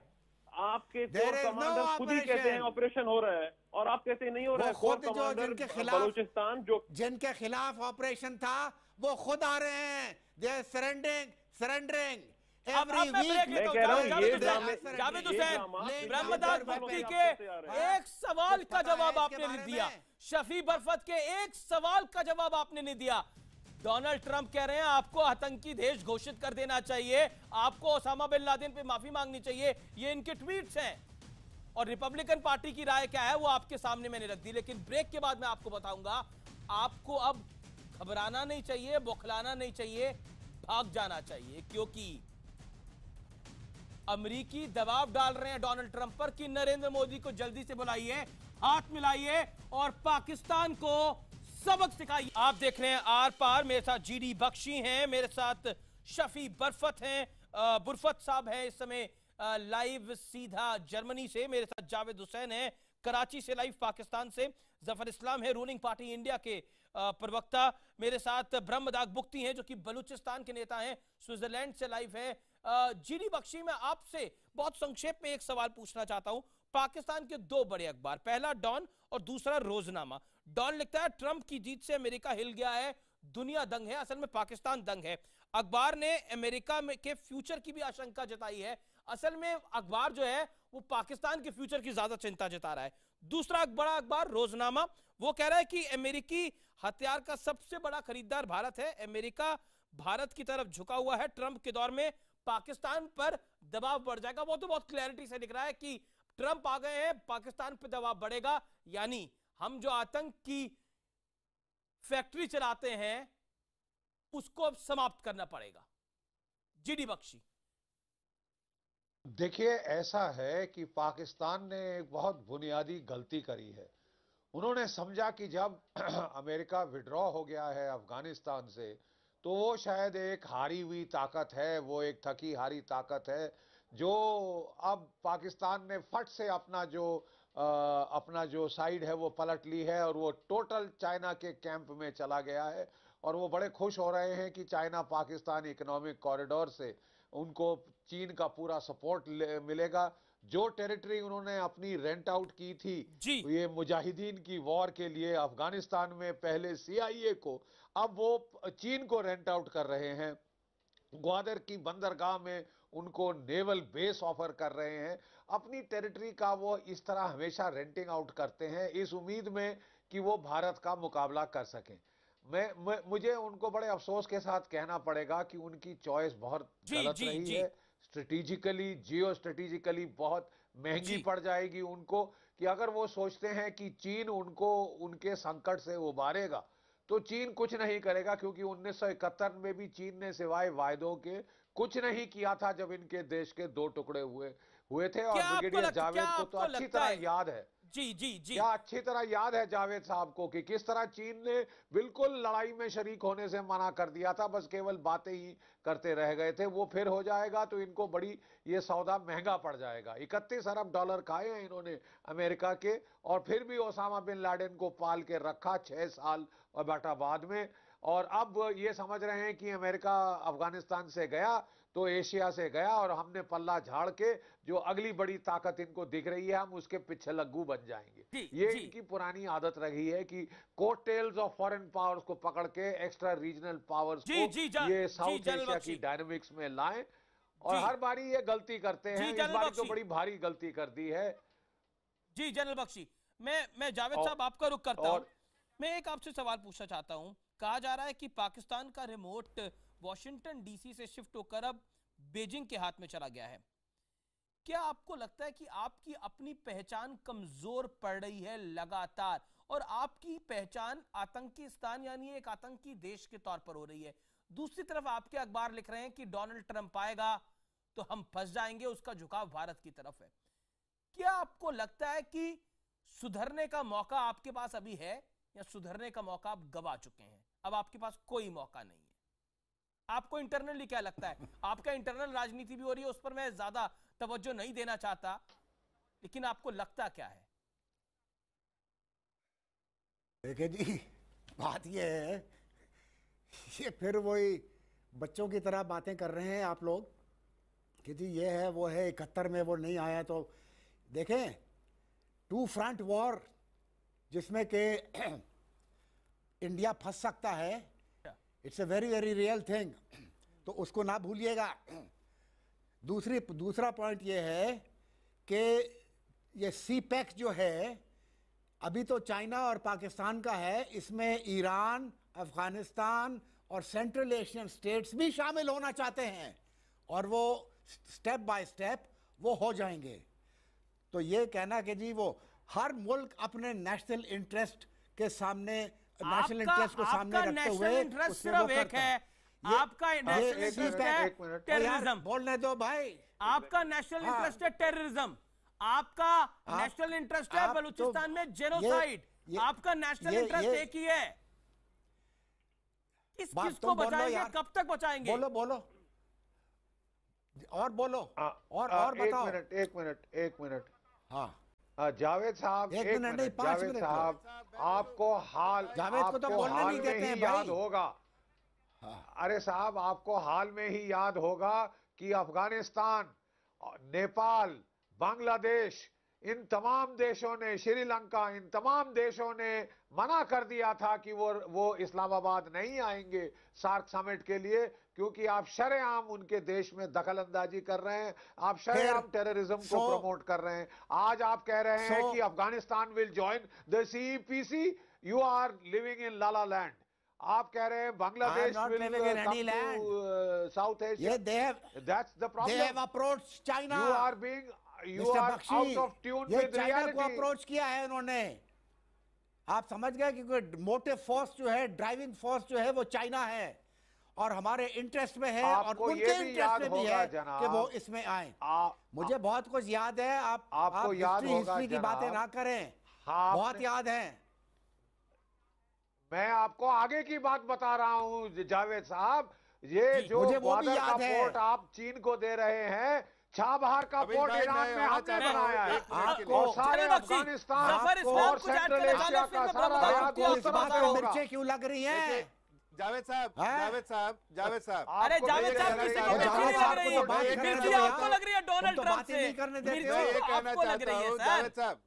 B: आपके कोर कमांडर खुद ही कहते हैं ऑपरेशन हो रहा है और आप कहते नहीं हो रहा है।
O: खुद जो जिनके खिलाफ
B: बलूचिस्तान जो
O: जिनके खिलाफ ऑपरेशन था वो खुद आ रहे हैं। They are surrendering every week.
F: Javed Hussain, Brahmdas Mufti के एक सवाल का जवाब आपने नहीं दिया। शफी बरफत के एक सवाल का जवाब आपने नहीं दिया। डोनाल्ड ट्रंप कह रहे हैं आपको आतंकी देश घोषित कर देना चाहिए, आपको ओसामा बिन लादेन पे माफी मांगनी चाहिए। ये इनके ट्वीट्स हैं और रिपब्लिकन पार्टी की राय क्या है वो आपके सामने मैंने रख दी। लेकिन ब्रेक के बाद मैं आपको बताऊंगा, आपको अब घबराना नहीं चाहिए, बौखलाना नहीं चाहिए, भाग जाना चाहिए, क्योंकि अमेरिकी दबाव डाल रहे हैं डोनाल्ड ट्रंप पर कि नरेंद्र मोदी को जल्दी से बुलाइए, हाथ मिलाइए और पाकिस्तान को सबक सिखाइए। आप देख रहे हैं आर पार, मेरे साथ जीडी बख्शी हैं, मेरे साथ शफी बरफत हैं, बुरफत साहब हैं इस समय लाइव सीधा जर्मनी से, मेरे साथ जावेद हुसैन है कराची से लाइव, पाकिस्तान से जफर इस्लाम है रूलिंग पार्टी इंडिया के प्रवक्ता, मेरे साथ ब्रह्मदाग बुख्ती हैं जो कि बलूचिस्तान के नेता हैं, स्विट्जरलैंड से लाइव है। जीडी बख्शी, मैं आपसे बहुत संक्षेप में एक सवाल पूछना चाहता हूं। पाकिस्तान के दो बड़े अखबार, पहला डॉन और दूसरा रोजनामा। डॉन लिखता है ट्रंप की जीत से अमेरिका हिल गया है, दुनिया दंग है, असल में पाकिस्तान दंग है। अखबार ने अमेरिका में के फ्यूचर की भी आशंका जताई है। असल में अखबार जो है वो पाकिस्तान के फ्यूचर की ज्यादा चिंता जता रहा है। दूसरा बड़ा अखबार रोजनामा, वो कह रहा है कि अमेरिकी हथियार का सबसे बड़ा खरीदार भारत है, अमेरिका भारत की तरफ झुका हुआ है, ट्रंप के दौर में पाकिस्तान पर दबाव बढ़ जाएगा। वो तो बहुत क्लैरिटी से लिख रहा है कि ट्रंप आ गए हैं, पाकिस्तान पर दबाव बढ़ेगा, यानी हम जो आतंक की फैक्ट्री चलाते हैं उसको अब समाप्त करना पड़ेगा। जीडी बख्शी,
P: देखिए ऐसा है कि पाकिस्तान ने एक बहुत बुनियादी गलती करी है। उन्होंने समझा कि जब अमेरिका विड्रॉ हो गया है अफगानिस्तान से तो वो शायद एक हारी हुई ताकत है, वो एक थकी हारी ताकत है जो अब पाकिस्तान ने फट से अपना जो साइड है वो पलट ली है और वो टोटल चाइना के कैंप में चला गया है। और वो बड़े खुश हो रहे हैं कि चाइना पाकिस्तान इकोनॉमिक कॉरिडोर से उनको चीन का पूरा सपोर्ट मिलेगा। जो टेरिटरी उन्होंने अपनी रेंट आउट की थी ये मुजाहिदीन की वॉर के लिए अफगानिस्तान में पहले CIA को, अब वो चीन को रेंट आउट कर रहे हैं। ग्वादर की बंदरगाह में उनको नेवल बेस ऑफर कर रहे हैं। अपनी टेरिटरी का वो इस तरह हमेशा रेंटिंग आउट करते हैं इस उम्मीद में कि वो भारत का मुकाबला कर सकें। मुझे उनको बड़े अफसोस के साथ कहना पड़ेगा कि उनकी चॉइस बहुत गलत रही है। स्ट्रेटेजिकली, जियो स्ट्रेटेजिकली बहुत महंगी पड़ जाएगी उनको, कि अगर वो सोचते हैं कि चीन उनको उनके संकट से उबारेगा तो चीन कुछ नहीं करेगा, क्योंकि 1971 में भी चीन ने सिवाय वायदों के कुछ नहीं किया था जब इनके देश के दो टुकड़े हुए थे। और ब्रिगेडियर जावेद को तो अच्छी तरह याद है,
F: जी
P: क्या अच्छी तरह याद है जावेद साहब को कि किस तरह चीन ने बिल्कुल लड़ाई में शरीक होने से मना कर दिया था, बस केवल बातें ही करते रह गए थे। वो फिर हो जाएगा तो इनको बड़ी ये सौदा महंगा पड़ जाएगा। 31 अरब डॉलर खाए हैं इन्होंने अमेरिका के, और फिर भी ओसामा बिन लादेन को पाल के रखा 6 साल और बाद में। और अब ये समझ रहे हैं कि अमेरिका अफगानिस्तान से गया तो एशिया से गया और हमने पल्ला झाड़ के जो अगली बड़ी ताकत इनको दिख रही है हम उसके पीछे लग्गू बन जाएंगे। ये इनकी पुरानी आदत रही है कि कोटेल्स ऑफ फॉरेन पावर्स को पकड़ के एक्स्ट्रा रीजनल पावर्स को ये साउथ एशिया की डायनामिक्स में लाएं, और हर बारी ये गलती करते हैं। इस बारी तो बड़ी भारी गलती कर दी है।
F: जी जनरल बख्शी, मैं जावेद साहब आपका रुख करता हूं। मैं एक आपसे सवाल पूछना चाहता हूं। कहा जा रहा है कि पाकिस्तान का रिमोट वॉशिंगटन डीसी से शिफ्ट होकर अब बीजिंग के हाथ में चला गया है। क्या आपको लगता है कि आपकी अपनी पहचान कमजोर पड़ रही है लगातार, और आपकी पहचान आतंकीस्तान यानी एक आतंकी देश के तौर पर हो रही है? दूसरी तरफ आपके अखबार लिख रहे हैं कि डोनाल्ड ट्रंप आएगा तो हम फंस जाएंगे, उसका झुकाव भारत की तरफ है। क्या आपको लगता है कि सुधरने का मौका आपके पास अभी है, या सुधरने का मौका आप गवा चुके हैं, अब आपके पास कोई मौका नहीं है? आपको इंटरनली क्या लगता है? आपका इंटरनल राजनीति भी हो रही है, उस पर मैं ज्यादा तवज्जो नहीं देना चाहता, लेकिन आपको लगता क्या है?
O: देखिए जी, बात ये है, ये फिर वही बच्चों की तरह बातें कर रहे हैं आप लोग कि जी ये है वो है, 71 में वो नहीं आया। तो देखें, टू फ्रंट वॉर जिसमें कि इंडिया फंस सकता है, it's a very very real thing, तो उसको ना भूलिएगा। दूसरा पॉइंट ये है कि ये सी पैक जो है अभी तो चाइना और पाकिस्तान का है, इसमें ईरान, अफगानिस्तान और सेंट्रल एशियन स्टेट्स भी शामिल होना चाहते हैं, और वो स्टेप बाय स्टेप वो हो जाएंगे। तो ये कहना कि जी वो हर मुल्क अपने नेशनल इंटरेस्ट के सामने, नेशनल इंटरेस्ट को सामने रखते हुए
F: इंटरेस्ट सिर्फ एक है, आपका नेशनल इंटरेस्ट है टेररिज्म।
O: बोलने दो भाई,
F: आपका नेशनल इंटरेस्ट है टेररिज्म, आपका नेशनल इंटरेस्ट है बलूचिस्तान में जेनोसाइड, आपका नेशनल इंटरेस्ट एक ही है। किसको बचाएंगे, कब तक बचाएंगे?
O: बोलो बोलो और बोलो और बताओ।
P: एक मिनट हाँ जावेद साहब, एक मिनट जावेद साहब, आपको हाल
O: जावेद को तो बोलने नहीं देते हैं
P: याद होगा। अरे साहब, आपको हाल में ही याद होगा कि अफगानिस्तान, नेपाल, बांग्लादेश, इन तमाम देशों ने, श्रीलंका, इन तमाम देशों ने मना कर दिया था कि वो इस्लामाबाद नहीं आएंगे सार्क समिट के लिए, क्योंकि आप शरेआम उनके देश में दखल अंदाजी कर रहे हैं, आप शरेआम टेररिज्म को प्रमोट कर रहे हैं। आज आप कह रहे हैं कि Afghanistan will join the CPC, you are living in la la land. आप कह रहे हैं Bangladesh will south Asia, that's the problem.
O: They have approached China,
P: you are out of tune with reality।
O: को अप्रोच किया है उन्होंने। आप समझ गए कि मोटिव फोर्स जो है, ड्राइविंग फोर्स जो है वो चाइना है, और हमारे इंटरेस्ट में है और उनके इंटरेस्ट में भी है कि वो इसमें आए। मुझे बहुत कुछ याद है, आपको हिस्ट्री की बातें ना करें, बहुत याद है।
P: मैं आपको आगे की बात बता रहा हूं जावेद साहब, ये जो ग्वादर का पोर्ट आप चीन को दे रहे हैं, चाबहार का पोर्ट ईरान में हमने बनाया है, और सारे अफगानिस्तान और सेंट्रल एशिया का सारा
O: मिर्चें क्यों लग रही हैं?
Q: जावेद साहब, जावेद साहब,
F: अरे जावेद साहब, किसी को मिर्ची नहीं लग रही है, मिर्ची आपको लग रही है डोनाल्ड ट्रंप से,
Q: ये कहना चाहता हूँ जावेद साहब,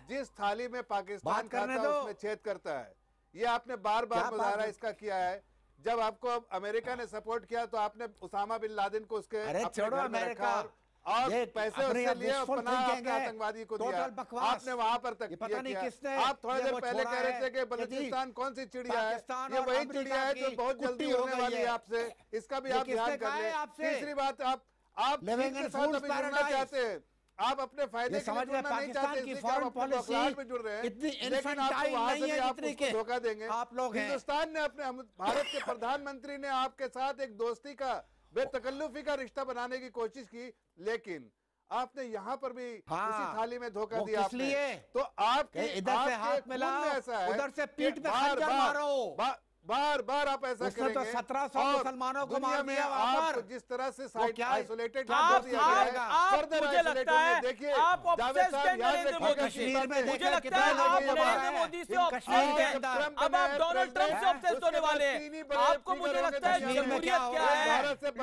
Q: जिस थाली में पाकिस्तान खाता है उसमें छेद करता है, ये आपने बार बार मुजाहरा इसका किया है। जब आपको अमेरिका ने सपोर्ट किया तो आपने उसामा बिन लादेन को उसके अपने घर में रखा और पैसे उससे लिए और पनाह अपने आतंकवादी को दिया, आपने वहां पर तक किया। आप थोड़ी देर पहले कह रहे थे कि बलूचिस्तान कौन सी चिड़िया है, ये वही चिड़िया है जो बहुत जल्दी होने वाली है आपसे, इसका भी आप ध्यान कर लें। तीसरी बात, आप चीन के साथ अभी जुड़ना चाहते हैं, आप अपने फायदे के लिए जुड़ना नहीं चाहते, इसलिए आप अपने बखलाहट में जुड़ रहे हैं, लेकिन आपको वहां से भी आप उसको धोखा देंगे। हिंदुस्तान ने अपने, भारत के प्रधानमंत्री ने आपके साथ एक दोस्ती का, बेतकल्लुफी का रिश्ता बनाने की कोशिश की, लेकिन आपने यहाँ पर भी उसी थाली में धोखा दिया आपने। तो आपके
O: इधर से हाथ मिलाओ, उधर से पीठ पे खंजर मारो।
Q: बार बार आप ऐसा
O: उसने तो
Q: करेंगे
O: 1700 मुसलमानों को मार दिया वहां पर।
Q: जिस तरह से
O: आइसोलेटेड
F: मुझे लगता है
Q: देखिए
F: आप ऑब्सेस्ड हैं नरेंद्र मोदी से। मुझे लगता है आप नरेंद्र मोदी से ऑब्सेस्ड हैं। अब आप डोनाल्ड ट्रंप से ऑब्सेस्ड होने वाले हैं। आपको मुझे लगता है जमहूरियत क्या है,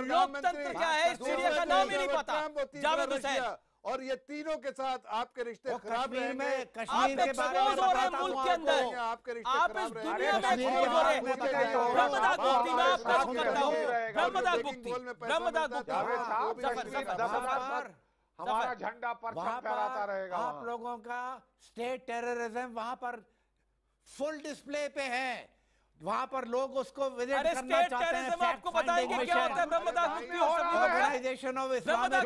F: लोकतंत्र क्या है, इस चिड़िया का नाम ही नहीं पता। जावेद हुसैन,
Q: और ये तीनों के साथ आपके रिश्ते खराब रहेंगे।
O: कश्मीर के बारे में
F: हो रहे हैं मुल्क के अंदर,
Q: आपके रिश्ते
F: आप इस दुनिया में एक्सपोज हो रहे हैं। ब्रह्मदाग गुप्ती में आपका रुख करता हूं। ब्रह्मदाग गुप्ती, ब्रह्मदाग गुप्ती
P: हमारा झंडा पर फहराता रहेगा।
O: आप लोगों का स्टेट टेररिज्म वहां पर फुल डिस्प्ले पे है। वहां पर लोग उसको विजिट करना चाहते हैं।
F: आपको बताएंगे क्या होता है ब्रह्मदाग गुप्ती
O: ऑर्गेनाइजेशन ऑफ इस्लामिक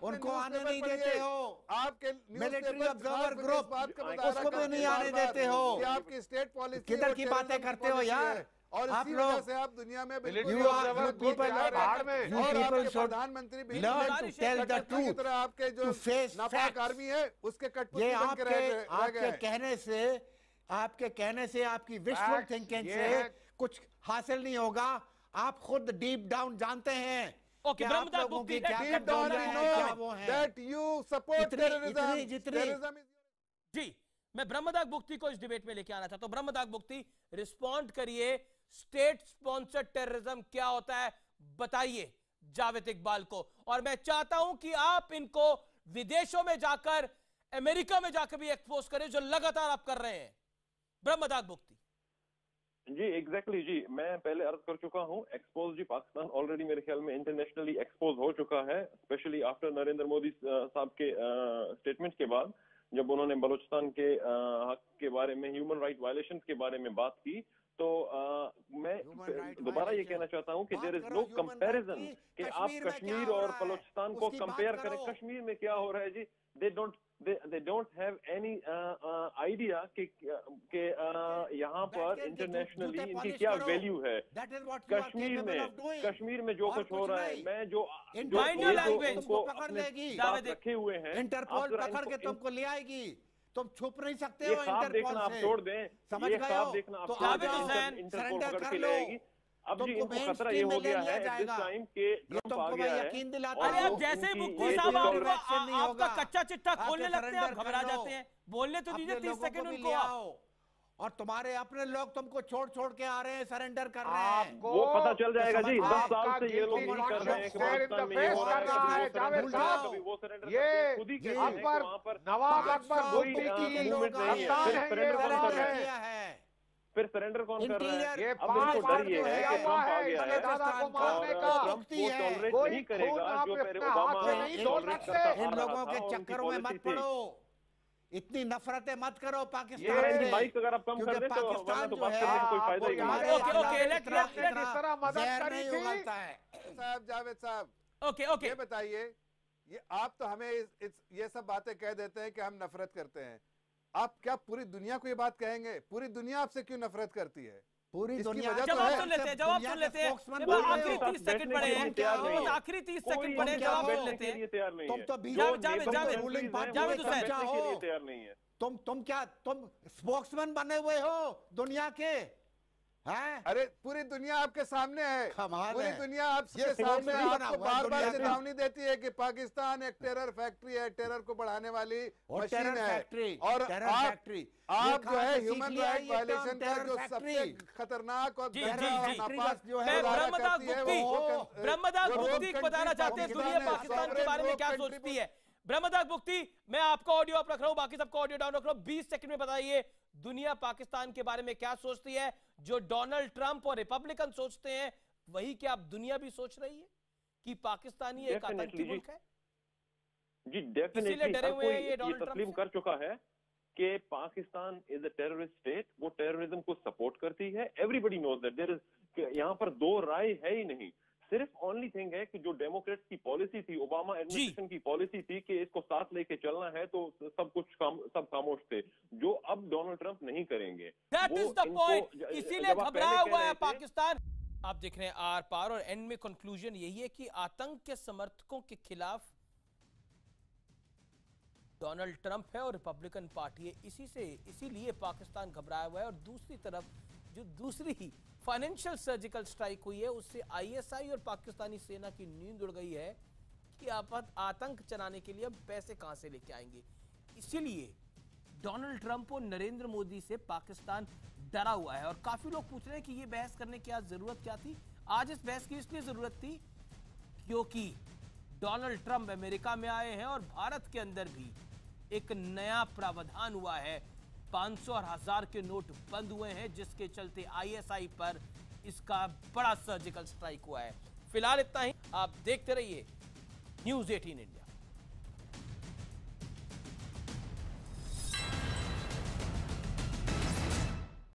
O: उनको आने नहीं देते हो।
Q: आपके
O: मिलिट्री ऑब्जर्वर ग्रुप उसको भी नहीं आने देते हो।
Q: आपकी स्टेट पॉलिसी
O: किधर की बातें करते हो यार।
Q: और
O: आप
Q: इसी
O: लोग
Q: वजह से आप दुनिया में
O: प्रधानमंत्री
Q: आपके जो नापाक आर्मी है उसके कठपुतली बन के
O: आपके कहने से आपकी विजुअल थिंकिंग से कुछ हासिल नहीं होगा। आप खुद डीप डाउन जानते हैं
F: कि आप लोगों की क्या जी। मैं ब्रह्मदाग गुप्ती को इस डिबेट में लेके आना चाहता हूं। ब्रह्मदाग गुप्ती, रिस्पॉन्ड करिए। स्टेट स्पॉन्सर्ड टेररिज्म क्या होता है बताइए जावेद इकबाल को। और मैं चाहता हूं कि आप इनको विदेशों में जाकर, अमेरिका में जाकर भी एक्सपोज करें, जो लगातार आप कर रहे हैं। ब्रह्मदाग गुप्ती
B: जी, एग्जैक्टली जी, मैं पहले अर्ज कर चुका हूं। एक्सपोज जी, पाकिस्तान ऑलरेडी मेरे ख्याल में इंटरनेशनली एक्सपोज हो चुका है, स्पेशली आफ्टर नरेंद्र मोदी साहब के स्टेटमेंट के बाद, जब उन्होंने बलूचिस्तान के हक के बारे में, ह्यूमन राइट वायलेशन के बारे में बात की। तो मैं दोबारा ये कहना चाहता हूं कि देयर इज नो कंपैरिजन कि आप कश्मीर और बलूचिस्तान को कंपेयर करें। कश्मीर में क्या हो रहा है जी, they don't have any idea कि यहाँ पर इंटरनेशनली इनकी क्या वैल्यू है। कश्मीर में जो कुछ हो रहा है, मैं जो उनको अपने साथ रखे हुए हैं,
O: इंटरपोल पकड़ के तुमको ले आएगी। तुम छुप नहीं सकते हो।
B: इंटरपोल देखना आप छोड़ दें,
O: समझ गए हो?
B: तो इंटरपोल पकड़ के ले आएगी। अब जी इनको खतरा ये हो गया है इस टाइम के ट्रंप आ गया है।
F: अरे अब जैसे ही मुफ्ती साहब आपका कच्चा चिट्ठा खोलने लगते हैं, आप घबरा जाते हैं। बोलने तो दीजिए 30 सेकंड उनको।
O: और तुम्हारे अपने लोग तुमको छोड़ छोड़ के आ रहे हैं, सरेंडर कर रहे हैं।
B: वो पता चल जाएगा जी, 10 साल से ये लोग यही कर रहे हैं कि पाकिस्तान में ये हो रहा है, कभी वो सरेंडर
P: ये
B: खुद ही कहते हैं कि वहाँ पर
P: नवाब अकबर
B: कोई मूवमेंट नहीं है। फिर सरेंडर कौन कर रहा है? अब इनको डर ये है कि ट्रंप आ गया है और ट्रंप वो टॉलरेट नहीं करेगा जो पहले ओबामा टॉलरेट करता था।
O: इन लोगों के चक्करों में मत पड़ो, इतनी नफरतें मत करो पाकिस्तान से।
B: बाइक अगर आप कम कर दें तो बात करने से कोई फायदा ही
Q: नहीं है। साहब जावेद साहब, ओके ये बताइए, ये आप तो हमें ये सब बातें कह देते हैं कि हम नफरत करते हैं। आप क्या पूरी दुनिया को ये बात कहेंगे? पूरी दुनिया आपसे क्यों नफरत करती है?
O: पूरी दुनिया
F: जवाब सुन लेते हैं, जवाब सुन लेते हैं। आखिरी 30 सेकंड पड़े हैं, आखिरी 30 सेकंड पड़े हैं, जवाब सुन लेते हैं।
O: तुम तो जावेद हुसैन
B: तैयार नहीं है।
O: तुम क्या, तुम स्पोक्समैन बने हुए हो दुनिया के हैं?
Q: अरे पूरी दुनिया आपके सामने है, पूरी दुनिया आपके सामने आपको बार बार चेतावनी देती है कि पाकिस्तान एक टेरर फैक्ट्री है, टेरर को बढ़ाने वाली मशीन है। और आप जो है ह्यूमन राइट वायलेशन का जो सबसे खतरनाक और
F: ब्रह्मदाग गुप्ती बताना चाहते हैं दुनिया पाकिस्तान के बारे में क्या सोचती है। ब्रह्मदाग गुप्ती, मैं आपका ऑडियो अप रख रहा हूं, बाकी सबका ऑडियो डाउन रख रहा हूं। 20 सेकंड में बताइए दुनिया पाकिस्तान के बारे में क्या सोचती है। जो डोनाल्ड ट्रंप और रिपब्लिकन सोचते हैं वही क्या अब दुनिया भी सोच रही है कि पाकिस्तानी एक आतंकी मुल्क है?
B: जी डेफिनेटली डरे हुए हैं ये तस्लीम कर चुका है कि Pakistan is a terrorist state. वो टेररिज्म को सपोर्ट करती है। Everybody knows that. There is, यहाँ पर दो राय है ही नहीं। सिर्फ ओनली थिंग है कि जो डेमोक्रेट्स की पॉलिसी थी, ओबामा एडमिनिस्ट्रेशन की पॉलिसी थी कि इसको साथ लेके चलना है, तो सब खामोश थे, जो अब डोनाल्ड ट्रंप नहीं करेंगे।
F: That is the point. इसीलिए घबराया हुआ है पाकिस्तान। आप देख रहे हैं आर पार, और एंड में कंक्लूजन यही है कि आतंक के समर्थकों के खिलाफ डोनाल्ड डोनाल्ड ट्रंप है और रिपब्लिकन पार्टी है, इसीलिए पाकिस्तान घबराया हुआ है। और दूसरी तरफ जो दूसरी ही फाइनेंशियल सर्जिकल स्ट्राइक हुई है उससे आईएसआई और पाकिस्तानी सेना की नींद उड़ गई है कि आतंक चलाने के लिए अब पैसे कहां से लेके आएंगे। इसीलिए डोनाल्ड ट्रंप और नरेंद्र मोदी से पाकिस्तान डरा हुआ है। और काफी लोग पूछ रहे हैं कि ये बहस करने की आज जरूरत क्या थी। आज इस बहस की इसलिए जरूरत थी क्योंकि डोनाल्ड ट्रंप अमेरिका में आए हैं और भारत के अंदर भी एक नया प्रावधान हुआ है। 500 और 1000 के नोट बंद हुए हैं, जिसके चलते आईएसआई पर इसका बड़ा सर्जिकल स्ट्राइक हुआ है। फिलहाल इतना ही। आप देखते रहिए न्यूज़ 18 इंडिया।